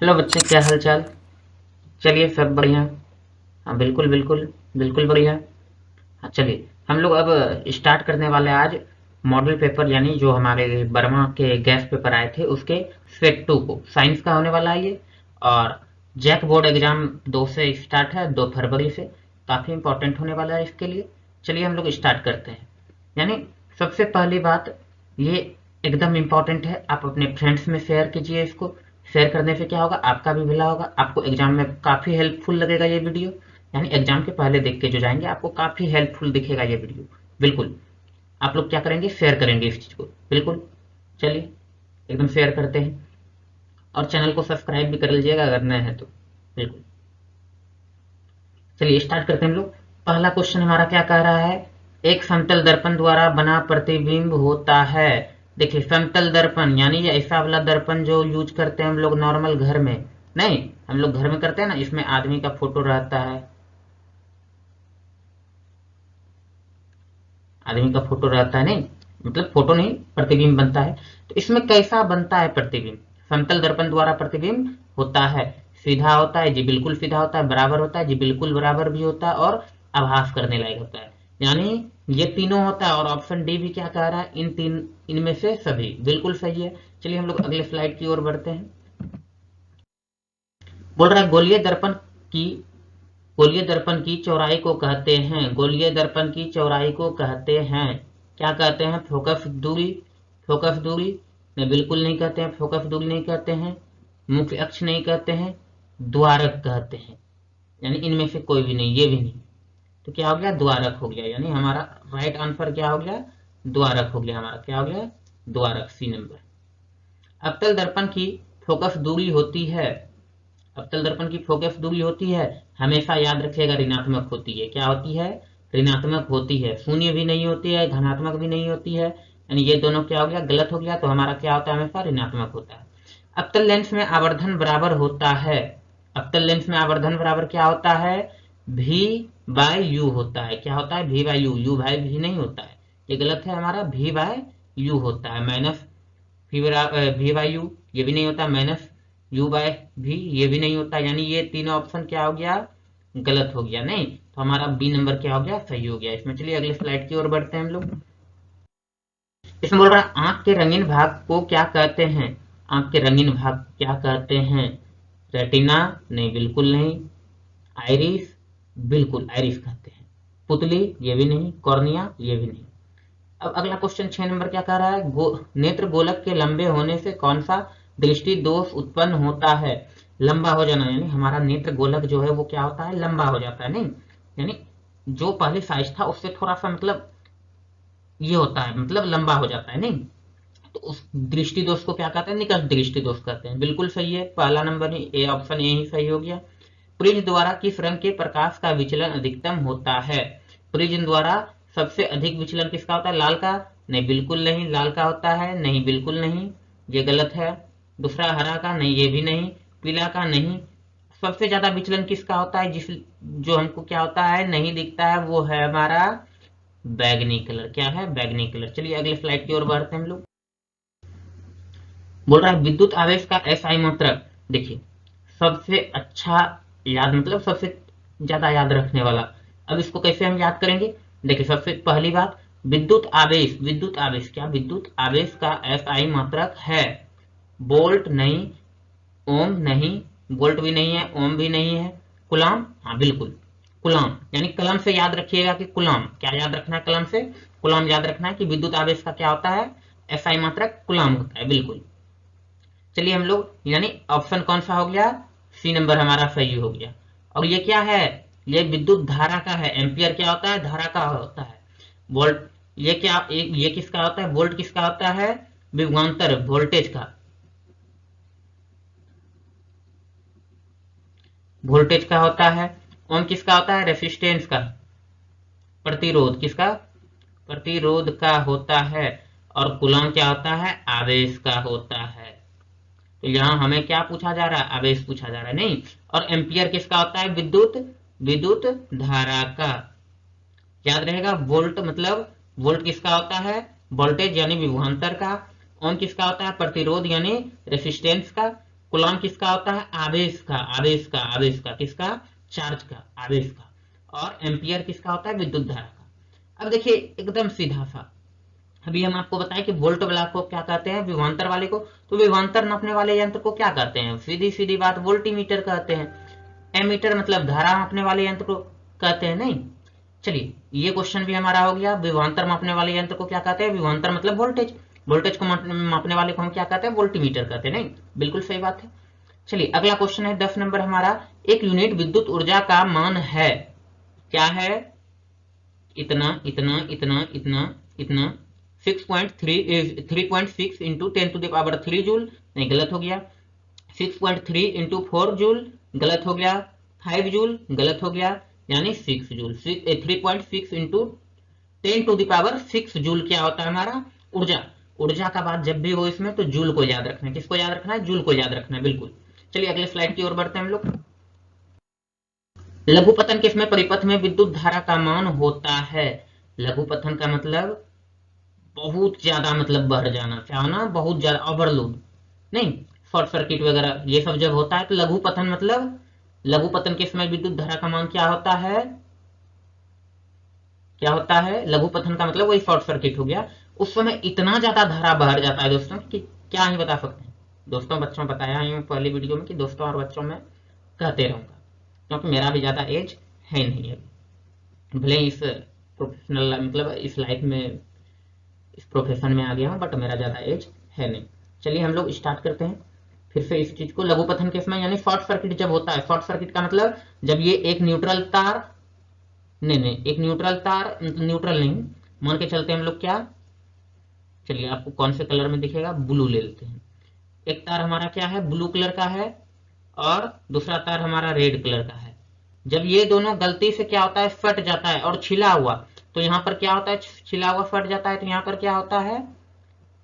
Hello बच्चे, क्या हाल चाल। चलिए सब बढ़िया। हाँ बिल्कुल बिल्कुल। बिल्कुल बढ़िया। हाँ चलिए हम लोग अब स्टार्ट करने वाले हैं आज मॉडल पेपर, यानी जो हमारे बर्मा के गैस पेपर आए थे उसके सेट 2 को साइंस का होने वाला है ये। और जैक बोर्ड एग्जाम 2 से स्टार्ट है, 2 फरवरी से। काफ़ी इंपॉर्टेंट होने वाला है इसके लिए। चलिए हम लोग स्टार्ट करते हैं। यानी सबसे पहली बात, ये एकदम इम्पॉर्टेंट है, आप अपने फ्रेंड्स में शेयर कीजिए इसको। शेयर करने से क्या होगा, आपका भी भला होगा, आपको एग्जाम में काफ़ी हेल्पफुल लगेगा ये वीडियो। यानी एग्जाम के पहले देख के जो जाएंगे आपको काफ़ी हेल्पफुल दिखेगा ये वीडियो। बिल्कुल। आप लोग क्या करेंगे, शेयर करेंगे इस चीज़ को। बिल्कुल। चलिए एकदम शेयर करते हैं। और चैनल को सब्सक्राइब भी कर लीजिएगा अगर नए हैं तो। बिल्कुल। चलिए स्टार्ट करते हैं हम लोग। पहला क्वेश्चन हमारा क्या कह रहा है, एक समतल दर्पण द्वारा बना प्रतिबिंब होता है। देखिए समतल दर्पण यानी ये ऐसा वाला दर्पण जो यूज करते हैं हम लोग नॉर्मल घर में। नहीं, हम लोग घर में करते हैं ना, इसमें आदमी का फोटो रहता है। आदमी का फोटो रहता है, नहीं मतलब फोटो नहीं, प्रतिबिंब बनता है। तो इसमें कैसा बनता है प्रतिबिंब, समतल दर्पण द्वारा प्रतिबिंब होता है। सीधा होता है जी, बिल्कुल सीधा होता है। बराबर होता है जी, बिल्कुल बराबर भी होता है। और आभास करने लायक होता है, यानी ये तीनों होता है। और ऑप्शन डी भी क्या कह रहा है, इन तीन इनमें से सभी बिल्कुल सही है। चलिए हम लोग अगले स्लाइड की ओर बढ़ते हैं। बोल रहा है गोलीय दर्पण की चौड़ाई को कहते हैं, गोलीय दर्पण की चौड़ाई को कहते हैं, क्या कहते हैं, फोकस दूरी। फोकस दूरी नहीं, बिल्कुल नहीं कहते हैं, फोकस दूरी नहीं कहते हैं, मुख्य अक्ष नहीं कहते हैं, द्वारक कहते हैं। यानी इनमें से कोई भी नहीं, ये भी नहीं। तो क्या हो गया, द्वारक हो गया। यानी हमारा राइट आंसर क्या हो गया, द्वारक हो गया। हमारा क्या हो गया, द्वारक, सी नंबर। अवतल दर्पण की फोकस दूरी होती है, अवतल दर्पण की फोकस दूरी होती है, हमेशा याद रखिएगा ऋणात्मक होती है। क्या होती है, ऋणात्मक होती है। शून्य भी नहीं होती है, धनात्मक भी नहीं होती है। यानी ये दोनों क्या हो गया, गलत हो गया। तो हमारा क्या होता है, हमेशा ऋणात्मक होता है। अवतल लेंस में आवर्धन बराबर होता है, अवतल लेंस में आवर्धन बराबर क्या होता है, भी बाय यू होता है। क्या होता है, भी बाय यू, यू बाय भी नहीं होता है, ये गलत है हमारा, भी बाय यू होता है। माइनस भी बाई यू ये भी नहीं होता, माइनस यू बाय भी ये भी नहीं होता। यानी ये तीनों ऑप्शन क्या हो गया, गलत हो गया। नहीं, तो हमारा बी नंबर क्या हो गया, सही हो गया इसमें। चलिए अगले स्लाइड की ओर बढ़ते हैं हम लोग। इसमें बोल रहा है आंख के रंगीन भाग को क्या कहते हैं, आंख के रंगीन भाग क्या कहते हैं, रेटिना नहीं, बिल्कुल नहीं। आइरिस, बिल्कुल आइरिस कहते हैं। पुतली ये भी नहीं, कॉर्निया ये भी नहीं। अब अगला क्वेश्चन 6 नंबर क्या कह रहा है, नेत्र गोलक के लंबे होने से कौन सा दृष्टि दोष उत्पन्न होता है। लंबा हो जाना, यानी हमारा नेत्र गोलक जो है वो क्या होता है, लंबा हो जाता है। नहीं, यानी जो पहले साइज था उससे थोड़ा सा मतलब ये होता है, मतलब लंबा हो जाता है। नहीं, तो उस दृष्टि दोष को क्या कहते हैं, निकट दृष्टि दोष कहते हैं। बिल्कुल सही है, पहला नंबर ए, ऑप्शन ए ही सही हो गया। प्रिज्म द्वारा किस रंग के प्रकाश का विचलन अधिकतम होता है, प्रिज्म द्वारा सबसे अधिक विचलन किसका होता है, लाल का नहीं, बिल्कुल नहीं। लाल का होता है नहीं, बिल्कुल नहीं, ये गलत है। दूसरा हरा का नहीं, ये भी नहीं। पीला का नहीं। सबसे ज्यादा विचलन किसका होता है, जिस जो हमको क्या होता है, नहीं दिखता है, वो है हमारा बैगनी कलर। क्या है, बैगनी कलर। चलिए अगले स्लाइड की ओर बढ़ते हैं हम लोग। बोल रहा है विद्युत आवेश का एसआई मात्रक। देखिए सबसे अच्छा याद, मतलब सबसे ज्यादा याद रखने वाला। अब इसको कैसे हम याद करेंगे, देखिए सबसे पहली बात, विद्युत आवेश, विद्युत आवेश क्या, विद्युत आवेश का एसआई मात्रक है वोल्ट नहीं, ओम नहीं, वोल्ट भी नहीं है, ओम भी नहीं है, कुलाम, हाँ बिल्कुल कुलाम। यानी कलम से याद रखिएगा कि कुलाम, क्या याद रखना है कलम से, कुलाम याद रखना है कि विद्युत आवेश का क्या होता है, एसआई मात्रक कुलाम होता है। बिल्कुल। चलिए हम लोग, यानी ऑप्शन कौन सा हो गया, सी नंबर हमारा सही हो गया। और ये क्या है, ये विद्युत धारा का है। एम्पियर क्या होता है, धारा का होता है। वोल्ट, ये क्या, ये किसका होता है, वोल्ट किसका होता है, विभवांतर वोल्टेज का, वोल्टेज का होता है। ओम किसका होता है, रेसिस्टेंस का, प्रतिरोध किसका, प्रतिरोध का होता है। और कूलम क्या होता है, आवेश का होता है। तो यहाँ हमें क्या पूछा जा रहा है, आवेश पूछा जा रहा है, नहीं। और एम्पियर किसका होता है, विद्युत, विद्युत धारा का। याद रहेगा, वोल्ट मतलब वोल्ट किसका होता है, वोल्टेज यानी विभवांतर का। ओम किसका होता है, प्रतिरोध यानी रेसिस्टेंस का। कूलॉम किसका होता है? आवेश का, आवेश का, आवेश का, किसका? चार्ज का, आवेश का। और एम्पियर किसका होता है? विद्युत धारा का। अब देखिए एकदम सीधा सा, अभी हम आपको बताएं कि वोल्ट वाला को क्या कहते हैं, विभवांतर वाले को। तो विभवांतर नापने वाले यंत्र को क्या कहते हैं? सीधी सीधी बात, वोल्टीमीटर कहते हैं। एमीटर मतलब धारा मापने वाले यंत्र को कहते हैं, नहीं। चलिए ये क्वेश्चन भी हमारा हो गया। विभवांतर मापने वाले यंत्र को क्या कहते हैं? विभवांतर मतलब वोल्टेज, वोल्टेज को मापने वाले को हम क्या कहते हैं? वोल्टीमीटर कहते हैं, नहीं। बिल्कुल सही बात है। चलिए अगला क्वेश्चन है 10 नंबर हमारा, एक यूनिट विद्युत ऊर्जा का मान है, क्या है? इतना इतना इतना इतना इतना 3.6 इंटू 10⁻³ जूल, नहीं गलत हो गया। 6.3 इंटू 4 जूल, गलत हो गया। 5 जूल, गलत हो गया। यानी 6 जूल। 3.6 इंटू 10⁻6 जूल क्या होता है हमारा? ऊर्जा। ऊर्जा का बात जब भी हो इसमें तो जूल को याद रखना है। किसको याद रखना है? जूल को याद रखना है, बिल्कुल। चलिए अगले स्लाइड की ओर बढ़ते हैं हम लोग। लघुपतन किसमें परिपथ में विद्युत धारा का मान होता है? लघुपतन का मतलब बहुत ज्यादा, मतलब बढ़ जाना, क्या होना? बहुत ज्यादा, ओवरलोड, नहीं। शॉर्ट सर्किट वगैरह ये सब जब होता है तो लघुपतन मतलब, लघुपतन के समय विद्युत धारा का मान क्या होता है? क्या होता है? लघुपतन का मतलब वही शॉर्ट सर्किट हो गया। उस समय इतना ज्यादा धारा बह जाता है दोस्तों कि क्या ही बता सकते हैं। दोस्तों बच्चों बताया ही पहली वीडियो में कि दोस्तों और बच्चों में कहते रहूंगा, क्योंकि मेरा भी ज्यादा एज है नहीं अभी, भले इस प्रोफेशनल मतलब इस लाइफ में, इस प्रोफेशन में आ गया हूँ, बट मेरा ज्यादा एज है नहीं। चलिए हम लोग स्टार्ट करते हैं फिर से इस चीज को। लघुपतन के समय यानी शॉर्ट सर्किट जब होता है, शॉर्ट सर्किट का मतलब जब ये एक न्यूट्रल तार, नहीं एक न्यूट्रल तार, न्यूट्रल नहीं, मान के चलते हैं हम लोग क्या, चलिए आपको कौन से कलर में दिखेगा, ब्लू ले लेते हैं। एक तार हमारा क्या है? ब्लू कलर का है, और दूसरा तार हमारा रेड कलर का है। जब ये दोनों गलती से क्या होता है? फट जाता है, और छिला हुआ, तो यहाँ पर क्या होता है? छिला हुआ फट जाता है, तो यहाँ पर क्या होता है?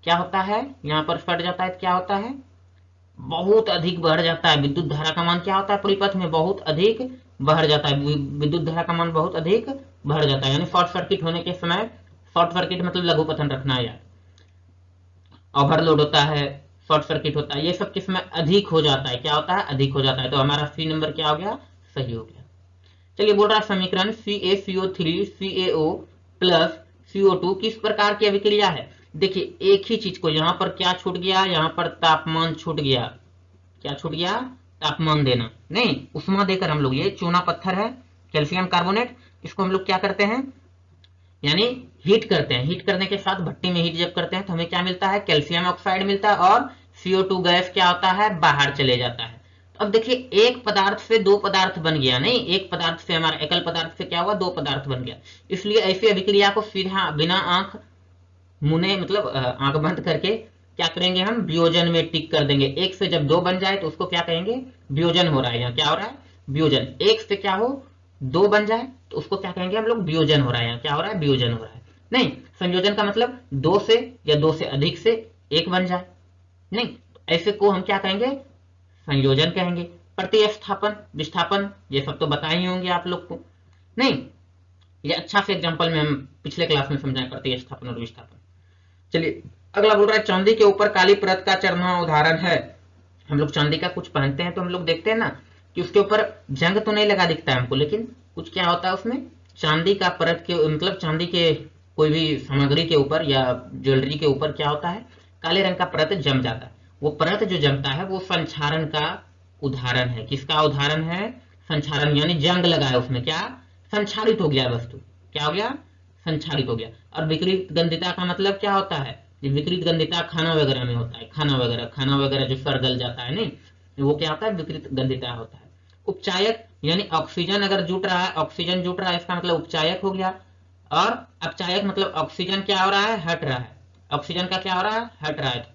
क्या होता है? यहाँ पर फट जाता है तो क्या होता है? बहुत अधिक बढ़ जाता है। विद्युत धारा का मान क्या होता है? परिपथ में बहुत अधिक बढ़ जाता है। विद्युत धारा का मान बहुत अधिक बढ़ जाता है, यानी शॉर्ट सर्किट होने के समय, शॉर्ट सर्किट मतलब लघुपतन रखना है यार। ओवरलोड होता है, शॉर्ट सर्किट होता है, ये सब किस में अधिक हो जाता है? क्या होता है? अधिक हो जाता है। तो हमारा सी नंबर क्या हो गया? सही हो गया। चलिए बोल रहा है समीकरण CaCO3 CaO प्लस CO2 किस प्रकार की अभिक्रिया है? देखिए एक ही चीज को, यहां पर क्या छूट गया? यहां पर तापमान छूट गया। क्या छूट गया? तापमान देना, नहीं उष्मा देकर हम लोग, ये चूना पत्थर है कैल्शियम कार्बोनेट, इसको हम लोग क्या करते हैं? यानी हीट करते हैं। हीट करने के साथ भट्टी में हीट जब करते हैं तो हमें क्या मिलता है? कैल्शियम ऑक्साइड मिलता है, और CO2 गैस क्या होता है? बाहर चले जाता है। अब देखिए एक पदार्थ से दो पदार्थ बन गया, नहीं एक पदार्थ से, हमारा एकल पदार्थ से क्या हुआ? दो पदार्थ बन गया। इसलिए ऐसी अभिक्रिया को सीधा बिना आंख मुने मतलब आंख बंद करके क्या करेंगे? हम वियोजन में टिक कर देंगे। एक से जब दो बन जाए तो उसको क्या कहेंगे? वियोजन हो रहा है। यहाँ क्या हो रहा है? वियोजन। एक से क्या हो? दो बन जाए तो उसको क्या कहेंगे हम लोग? वियोजन हो रहा है। यहाँ क्या हो रहा है? वियोजन हो रहा है। नहीं, संयोजन का मतलब दो से या दो से अधिक से एक बन जाए, नहीं ऐसे को हम क्या कहेंगे? संयोजन कहेंगे। प्रतिस्थापन, विस्थापन, ये सब तो बताए ही होंगे आप लोग को, नहीं ये अच्छा से एग्जांपल में हम पिछले क्लास में समझाएं प्रतिस्थापन और विस्थापन। चलिए अगला बोल रहा है चांदी के ऊपर काली परत का चढ़ना उदाहरण है। हम लोग चांदी का कुछ पहनते हैं तो हम लोग देखते हैं ना कि उसके ऊपर जंग तो नहीं लगा दिखता है हमको, लेकिन कुछ क्या होता है उसमें? चांदी का परत के मतलब चांदी के कोई भी सामग्री के ऊपर या ज्वेलरी के ऊपर क्या होता है? काले रंग का परत जम जाता है। वो परत जो जमता है वो संक्षारण का उदाहरण है। किसका उदाहरण है? संक्षारण, यानी जंग लगा है उसमें, क्या? संक्षारित हो गया वस्तु। क्या हो गया? संक्षारित हो गया। और विकृत गंधिता का मतलब क्या होता है? विकृत गंधिता खाना वगैरह में होता है, खाना वगैरह जो सड़ गल जाता है, नहीं वो क्या होता है? विकृत गंधिता होता है। उपचायक यानी ऑक्सीजन अगर जुट रहा है, ऑक्सीजन जुट रहा है इसका मतलब उपचायक हो गया। और अपचायक मतलब ऑक्सीजन क्या हो रहा है? हट रहा है। ऑक्सीजन का क्या हो रहा है? हट रहा है,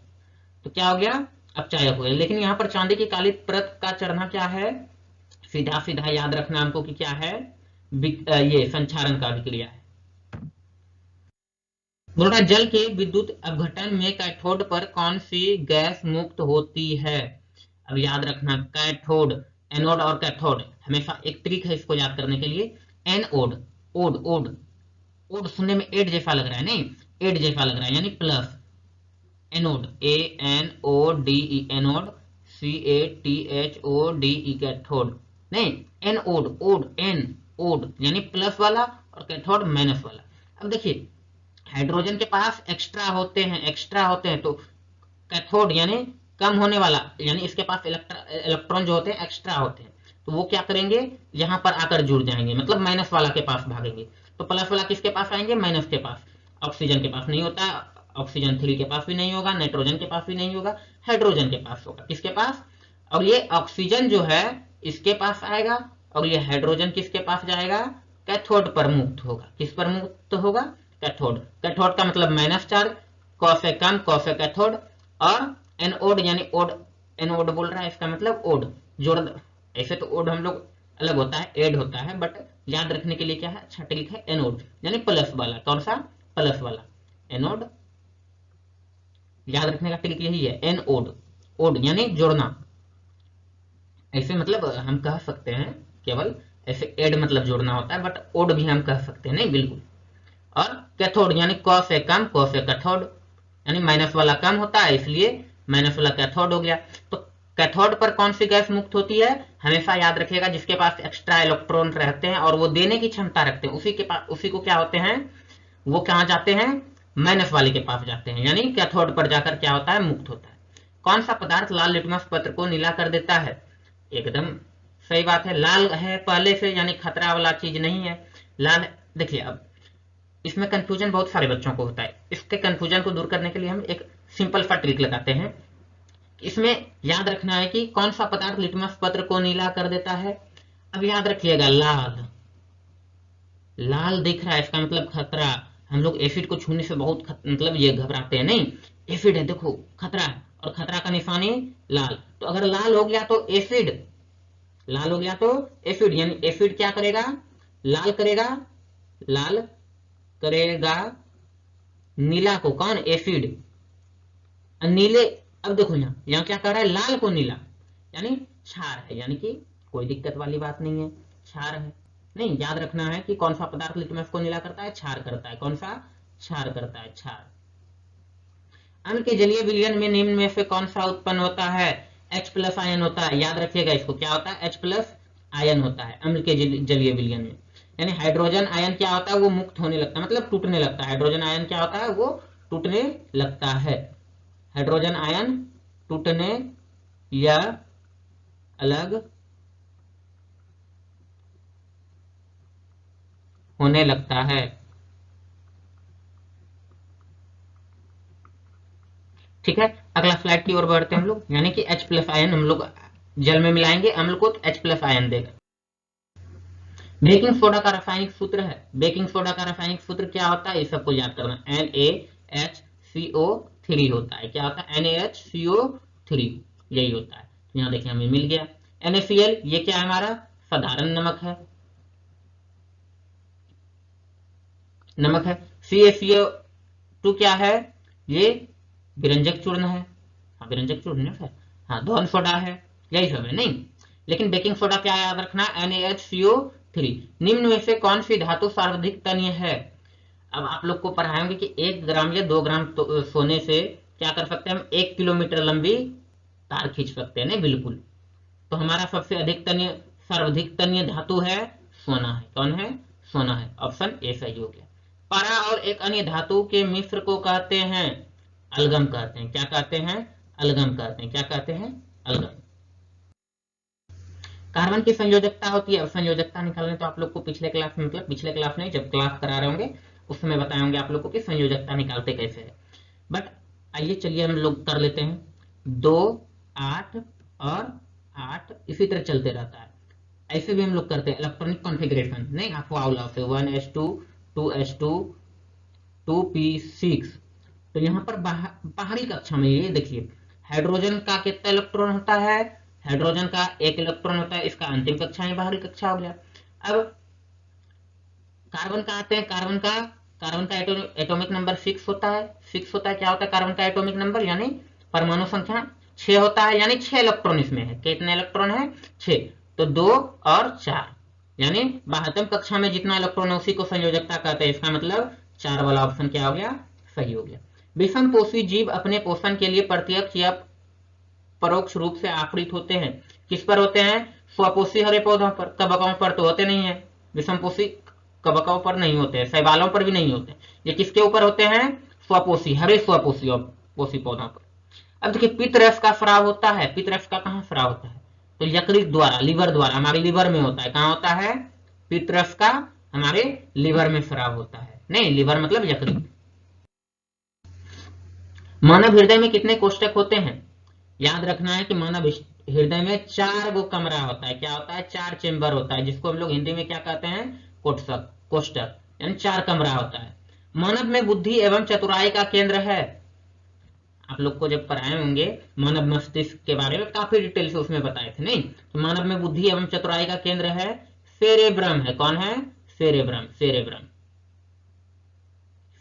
तो क्या हो गया? अपचायक हो गया। लेकिन यहाँ पर चांदी की काली परत का चढ़ना क्या है? सीधा सीधा याद रखना हमको कि क्या है? ये संक्षारण का अभिक्रिया है। बोल रहा है जल के विद्युत अपघटन में कैथोड पर कौन सी गैस मुक्त होती है? अब याद रखना कैथोड, एनोड और कैथोड, हमेशा एक ट्रिक है इसको याद करने के लिए। एनोड, ओड ओड ओड सुनने में एड जैसा लग रहा है, नहीं एड जैसा लग रहा है, यानी plus. Anode, ANODE anode. CATHODE cathode, नहीं एनोड, ओड एन ओड यानी प्लस वाला और कैथोड माइनस वाला। अब देखिए हाइड्रोजन के पास एक्स्ट्रा होते हैं तो कैथोड यानी कम होने वाला, यानी इसके पास इलेक्ट्रॉन जो होते हैं एक्स्ट्रा होते हैं, तो वो क्या करेंगे यहां पर आकर जुड़ जाएंगे, मतलब माइनस वाला के पास भागेंगे। तो प्लस वाला किसके पास आएंगे, माइनस के पास। ऑक्सीजन के पास नहीं होता, ऑक्सीजन 3 के पास भी नहीं होगा, नाइट्रोजन के पास भी नहीं होगा, हाइड्रोजन के पास होगा। किसके पास, और ये ऑक्सीजन जो है इसके पास आएगा, और ये हाइड्रोजन किसके पास जाएगा, कैथोड पर मुक्त होगा। किस पर मुक्त होगा, कैथोड। कैथोड का मतलब माइनस चार्ज, क से कम, क से कैथोड, और एनोड यानी ओड, एनोड बोल रहा है इसका मतलब ओड, जोड़। ऐसे तो ओड हम लोग अलग होता है, एड होता है, बट याद रखने के लिए क्या है, अच्छा ट्रिक है, एनोड यानी प्लस वाला। कौन सा, प्लस वाला, एनोड। याद रखने का ट्रिक यही है, एनोड, ओड यानी जोड़ना। ऐसे मतलब हम कह सकते हैं, केवल ऐसे एड मतलब जोड़ना होता है, बट ओड भी हम कह सकते हैं, नहीं बिल्कुल। और कैथोड यानी क से कम, क से कैथोड, यानी माइनस वाला कम होता है इसलिए माइनस वाला कैथोड हो गया। तो कैथोड पर कौन सी गैस मुक्त होती है, हमेशा याद रखिएगा जिसके पास एक्स्ट्रा इलेक्ट्रॉन रहते हैं और वो देने की क्षमता रखते हैं, उसी को क्या होते हैं, वो कहां जाते हैं, माइनस वाले के पास जाते हैं, यानी कैथोड पर जाकर क्या होता है, मुक्त होता है। कौन सा पदार्थ लाल लिटमस पत्र को नीला कर देता है, एकदम सही बात है, लाल है पहले से, यानी खतरा वाला चीज नहीं है, लाल। देखिए अब इसमें कंफ्यूजन बहुत सारे बच्चों को होता है, इसके कंफ्यूजन को दूर करने के लिए हम एक सिंपल सा ट्रिक लगाते हैं। इसमें याद रखना है कि कौन सा पदार्थ लिटमस पत्र को नीला कर देता है। अब याद रखिएगा लाल, लाल दिख रहा है इसका मतलब खतरा। हम लोग एसिड को छूने से बहुत मतलब ये घबराते हैं, नहीं एसिड है देखो खतरा है, और खतरा का निशानी लाल। तो अगर लाल हो गया तो एसिड, लाल हो गया तो एसिड, यानी एसिड क्या करेगा, लाल करेगा, लाल करेगा नीला को, कौन, एसिड, नीले। अब देखो यहाँ क्या कर रहा है, लाल को नीला, यानी क्षार है, यानी कि कोई दिक्कत वाली बात नहीं है, क्षार है। नहीं, याद रखना है कि कौन सा पदार्थ लिटमस को नीला करता है, क्षार करता है। कौन सा, क्षार करता है, क्षार। अम्ल के जलीय विलयन में निम्न में से कौन सा उत्पन्न होता है, H+ आयन होता है। याद रखिएगा इसको, क्या होता है, H+ आयन होता है अम्ल के जलीय विलयन में। यानी हाइड्रोजन आयन क्या होता है, वो मुक्त होने लगता है, मतलब टूटने लगता है। हाइड्रोजन आयन क्या होता है, वो टूटने लगता है। हाइड्रोजन आयन टूटने या अलग होने लगता है। ठीक है, अगला स्लाइड की ओर बढ़ते हैं हम लोग। यानी कि H+ आयन हम लोग जल में मिलाएंगे अम्ल को, तो H+ आयन देगा। बेकिंग सोडा का रासायनिक सूत्र है, बेकिंग सोडा का रासायनिक सूत्र क्या होता है, ये सबको याद करना, NaHCO3 होता है। क्या होता है, NaHCO3, यही होता है। यहाँ देखिए हमें मिल गया। NaCl ये क्या है, हमारा साधारण नमक है, नमक है। CaCO2 क्या है, ये विरंजक चूर्ण है, हाँ विरंजक चूर्ण है, हाँ धौन सोडा है, यही सब है। नहीं, लेकिन बेकिंग सोडा क्या याद रखना, NaHCO3। निम्न में से कौन सी धातु सर्वाधिक तन्य है। अब आप लोग को पढ़ाएंगे कि 1 ग्राम या 2 ग्राम सोने से क्या कर सकते हैं हम, 1 किलोमीटर लंबी तार खींच सकते हैं, नहीं बिल्कुल। तो हमारा सबसे अधिक तन्य, सर्वाधिक तन्य धातु है सोना है। कौन है, सोना है, ऑप्शन ए सही हो गया। पारा और एक अन्य धातु के मिश्र को कहते हैं, अलगम कहते हैं। क्या कहते हैं, अलगम कहते हैं। क्या कहते हैं, अलगम। कार्बन की संयोजकता होती है, संयोजकता निकालने तो आप लोग को पिछले क्लास में, मतलब पिछले क्लास नहीं, जब क्लास करा रहे होंगे उस समय बताएंगे आप लोग को कि संयोजकता निकालते कैसे है। बट आइए चलिए हम लोग कर लेते हैं। 2, 8 और 8 इसी तरह चलते रहता है। ऐसे भी हम लोग करते हैं इलेक्ट्रॉनिक कॉन्फ़िगरेशन, नहीं आपको आवला से 1s2 2s2 2p6। तो यहाँ पर बाहरी कक्षा में ये देखिए, हाइड्रोजन का कितना इलेक्ट्रॉन होता है, हाइड्रोजन का 1 इलेक्ट्रॉन होता है, इसका अंतिम कक्षा में बाहरी कक्षा हो गया। अब कार्बन का आते हैं, कार्बन का एटॉमिक नंबर 6 होता है, 6 होता है। क्या होता है कार्बन का एटॉमिक नंबर, यानी परमाणु संख्या 6 होता है, यानी 6 इलेक्ट्रॉन इसमें है। कितने इलेक्ट्रॉन है, 6। तो 2 और 4, यानी 72 कक्षा में जितना इलेक्ट्रॉन है उसी को संयोजकता कहते हैं। इसका मतलब 4 वाला ऑप्शन क्या हो गया, सही हो गया। विषम पोषी जीव अपने पोषण के लिए प्रत्यक्ष या परोक्ष रूप से आश्रित होते हैं। किस पर होते हैं? स्वपोषी हरे पौधों पर, कवकों पर तो होते नहीं है, विषमपोषी कवकों पर नहीं होते हैं, शैवालों पर भी नहीं होते। ये किसके ऊपर होते हैं? स्वपोषी, हरे स्वपोषी और पोषी पौधों पर। अब देखिए पित्तरस का स्राव होता है, पित्तरस का कहाँ स्राव होता है? तो यकृत द्वारा, लीवर द्वारा, हमारे लीवर में होता है। कहाँ होता है? पित्तरस का हमारे लीवर में स्राव होता है। नहीं, लीवर मतलब यकृत। मानव हृदय में कितने कोष्ठक होते हैं? याद रखना है कि मानव हृदय में 4 गो कमरा होता है। क्या होता है? 4 चेंबर होता है, जिसको हम लोग हिंदी में क्या कहते हैं? कोष्ठक, कोष्ठक यानी 4 कमरा होता है। मानव में बुद्धि एवं चतुराई का केंद्र है। आप लोग को जब पढ़ाए होंगे मानव मस्तिष्क के बारे में, काफी डिटेल से उसमें बताए थे, नहीं? तो मानव में बुद्धि एवं चतुराई का केंद्र है सेरेब्रम है। कौन है? Cerebrum, cerebrum,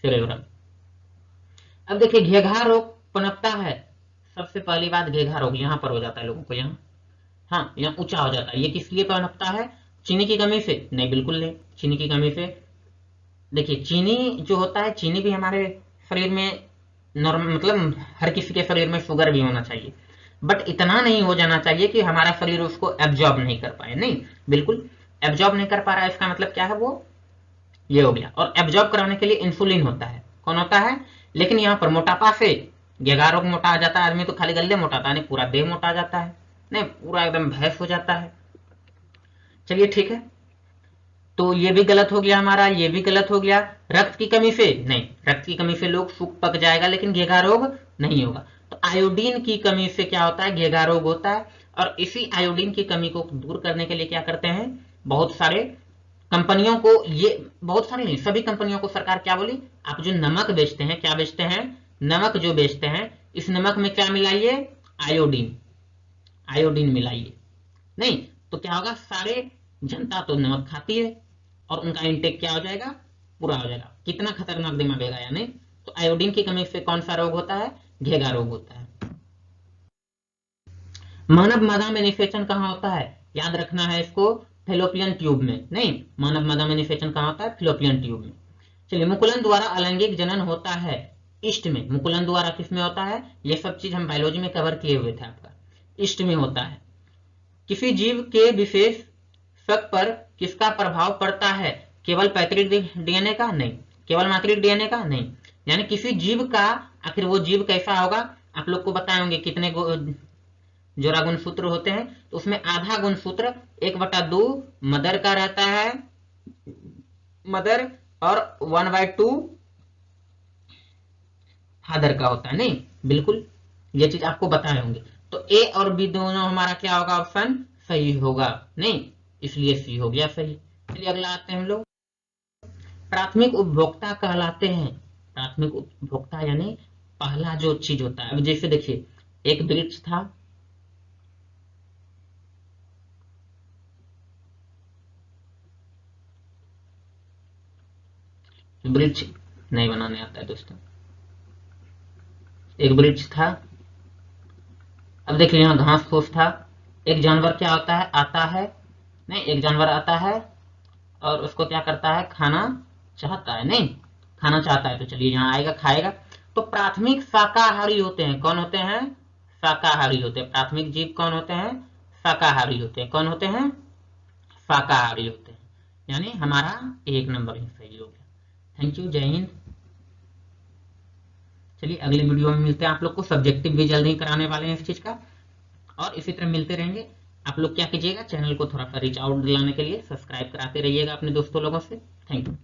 cerebrum. अब देखिए घेघा रोग पनपता है। सबसे पहली बात, घेघा रोग यहाँ पर हो जाता है लोगों को, यहाँ, हाँ, यहाँ ऊंचा हो जाता है। ये किस लिए पनपता है? चीनी की कमी से? नहीं, बिल्कुल नहीं, चीनी की कमी से। देखिए चीनी जो होता है, चीनी भी हमारे शरीर में नॉर्मल, मतलब हर किसी के शरीर में शुगर भी होना चाहिए, बट इतना नहीं हो जाना चाहिए कि हमारा शरीर उसको एब्जॉर्ब नहीं कर पाए। नहीं, बिल्कुल एब्जॉर्ब नहीं कर पा रहा है, इसका मतलब क्या है? वो ये हो गया। और एब्जॉर्ब कराने के लिए इंसुलिन होता है। कौन होता है? लेकिन यहाँ पर मोटापा से घेघा रोग मोटा आ जाता है। आदमी तो खाली गले मोटाता है, नहीं पूरा देह मोटा जाता है, नहीं पूरा एकदम भैंस हो जाता है। चलिए ठीक है, तो ये भी गलत हो गया हमारा, ये भी गलत हो गया। रक्त की कमी से? नहीं, रक्त की कमी से लोग सूख पक जाएगा, लेकिन घेघा रोग नहीं होगा। तो आयोडीन की कमी से क्या होता है? घेघा रोग होता है। और इसी आयोडीन की कमी को दूर करने के लिए क्या करते हैं? बहुत सारे कंपनियों को, ये बहुत सारी नहीं, सभी कंपनियों को सरकार क्या बोली? आप जो नमक बेचते हैं, क्या बेचते हैं? नमक जो बेचते हैं, इस नमक में क्या मिलाइए? Iodine, iodine मिलाइए। नहीं तो क्या होगा? सारे जनता तो नमक खाती है और उनका इंटेक क्या हो जाएगा? पूरा हो जाएगा। कितना खतरनाक दिमाग है यानी। तो आयोडीन की कमी से कौन सा रोग होता है? घेघा रोग होता है। मानव मादा में निषेचन कहाँ होता है? याद रखना है इसको, फेलोपियन ट्यूब में। नहीं, मानव मादा में निषेचन कहाँ होता है? फेलोपियन ट्यूब में। चलिए, मुकुलन द्वारा अलैंगिक जनन होता है ईस्ट में। मुकुलन द्वारा किस में होता है? ये सब चीज हम बायोलॉजी में कवर किए हुए थे आपका। ईस्ट में होता है। किसी जीव के विशेष शक पर किसका प्रभाव पड़ता है? केवल पैतृक डीएनए का? नहीं। केवल मातृक डीएनए का? नहीं। यानी किसी जीव का, आखिर वो जीव कैसा होगा? आप लोग को बताए होंगे कितने जोड़ा गुणसूत्र होते हैं, तो उसमें आधा गुणसूत्र 1/2 मदर का रहता है, मदर, और 1/2 फादर का होता है। नहीं, बिल्कुल ये चीज आपको बताए होंगे। तो ए और बी दोनों हमारा क्या होगा? ऑप्शन सही होगा। नहीं, इसलिए सी हो गया सही। चलिए अगला आते हैं हम लोग। प्राथमिक उपभोक्ता कहलाते हैं। प्राथमिक उपभोक्ता यानी पहला जो चीज होता है। अब जैसे देखिए एक वृक्ष था, वृक्ष नहीं बनाने आता है दोस्तों। एक वृक्ष था, अब देखिए यहाँ घास फूस था। एक जानवर क्या होता है? आता है, नहीं, एक जानवर आता है और उसको क्या करता है? खाना चाहता है। नहीं, खाना चाहता है तो चलिए यहाँ आएगा, खाएगा। तो प्राथमिक शाकाहारी होते हैं। कौन होते हैं? शाकाहारी होते हैं। प्राथमिक जीव कौन होते हैं? शाकाहारी होते हैं। कौन होते हैं? शाकाहारी होते हैं। यानी हमारा 1 नंबर ही सही हो गया। थैंक यू, जय हिंद। चलिए अगले वीडियो में मिलते हैं। आप लोग को सब्जेक्टिव भी जल्द ही कराने वाले हैं इस चीज का, और इसी तरह मिलते रहेंगे। आप लोग क्या कीजिएगा, चैनल को थोड़ा सा रीच आउट दिलाने के लिए सब्सक्राइब कराते रहिएगा अपने दोस्तों लोगों से। Thank you.